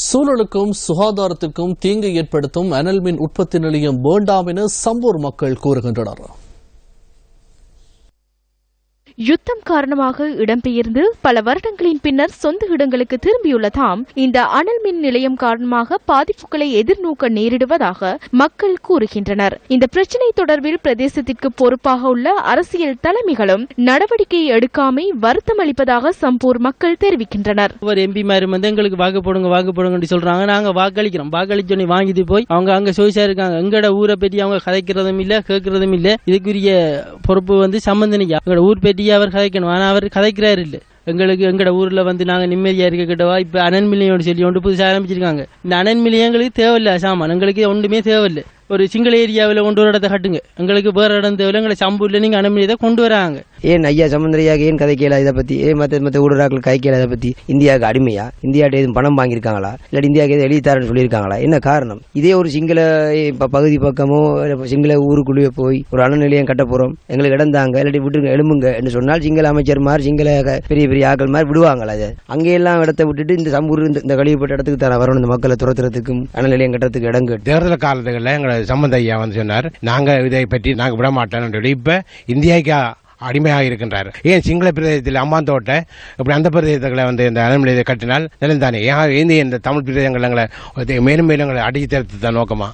சூழலுக்கும் சுகாதாரத்துக்கும் தீங்கு ஏற்படுத்தும் அனல் மின் உற்பத்தி நிலையம் வேண்டாம் என சம்பூர் மக்கள் கூறுகின்றனர். யுத்தம் காரணமாக இடம்பெயர்ந்து பல வருடங்களின் பின்னர் சொந்த இடங்களுக்கு திரும்பியுள்ள தாம் இந்த அனல் மின் நிலையம் காரணமாக பாதிப்புகளை எதிர்நோக்க நேரிடுவதாக மக்கள் கூறுகின்றனர். இந்த பிரச்சினை தொடர்பில் பிரதேசத்திற்கு பொறுப்பாக உள்ள அரசியல் தலைமைகளும் நடவடிக்கை எடுக்காமை வருத்தம் அளிப்பதாக சம்பூர் மக்கள் தெரிவிக்கின்றனர். எங்களுக்கு வாக்கு போடுங்க சொல்றாங்க. நாங்க வாக்களிச்சோன்னே வாங்கிட்டு போய் அவங்க அங்க சோய்ஸா இருக்காங்க. எங்கட ஊரை பற்றி அவங்க கதைக்கிறதும் இல்ல கேட்கறதும் இல்ல. இதுக்குரிய பொறுப்பு சம்பந்தனிக்கா எங்களோட ஊர் பற்றி அவர் கதைக்கணும். ஆனா அவர் கதைக்கிறாரு இல்ல. எங்களுக்கு எங்கட ஊர்ல நாங்க நிம்மதியா இருக்க கிட்டவா இப்ப அனல் மில்லியன் சொல்லி ஒன்று புதுசாக ஆரம்பிச்சிருக்காங்க. இந்த அனல் மில்லியங்களுக்கு தேவையில்ல சாமான், எங்களுக்கு ஒன்றுமே தேவையில்லை. ஒரு சிங்கிள் ஏரியாவில் கொண்டு வர இடத்தை கட்டுங்க, எங்களுக்கு வேற இடம் தேவையில்லை. எங்களை சம்பூர்ல நீங்க அனல் மில்லியத்தை கொண்டு வராங்க. ஏன் ஐயா சமுந்திரியாக ஏன் கதைக்கல இதை பத்தி? மற்ற ஊடகங்கள் கதைக்கல இதை பத்தி? இந்தியாவுக்கு அடிமையா? இந்தியாட்ட எதுவும் பணம் வாங்கியிருக்காங்களா? இல்லாட்டி இந்தியாவுக்கு எதுவும் எழுதித்தாரன்னு சொல்லியிருக்காங்களா? என்ன காரணம்? இதே ஒரு சிங்கள பகுதி பக்கமோ சிங்கள ஊருக்குள்ளேயே போய் ஒரு அணு நிலையம் கட்ட போறோம், எங்களுக்கு இடம் தாங்க, இல்லாட்டி விட்டுருங்க எழும்புங்க என்று சொன்னால் சிங்கள அமைச்சர் மாதிரி சிங்கள பெரிய பெரிய ஆக்கள் மாதிரி விடுவாங்களா? அது அங்கெல்லாம் இடத்தை விட்டுட்டு இந்த சம்பூர் இந்த கழிவுப்பட்ட இடத்துக்கு தான் வரணும். இந்த மக்களை துரத்துறதுக்கும் அணு நிலையம் கட்டுறதுக்கு இடம் கேட்டு தேர்தல் காலத்துகளில் எங்களை சம்பந்த ஐயா சொன்னார், நாங்க இதை பற்றி நாங்க விட மாட்டோம். இப்ப இந்தியாவுக்கு அடிமையாக இருக்கின்றார். ஏன் சிங்கள பிரதேசத்தில் அம்மாந்தோட்டை இப்படி அந்த பிரதேசங்களை இந்த அனல் நிலையத்தை கட்டினால் நிலந்தானே? ஏன் இந்த தமிழ் பிரதேசங்களை மேலும் மேலும் அடித்து தரத்து தான் நோக்கமா?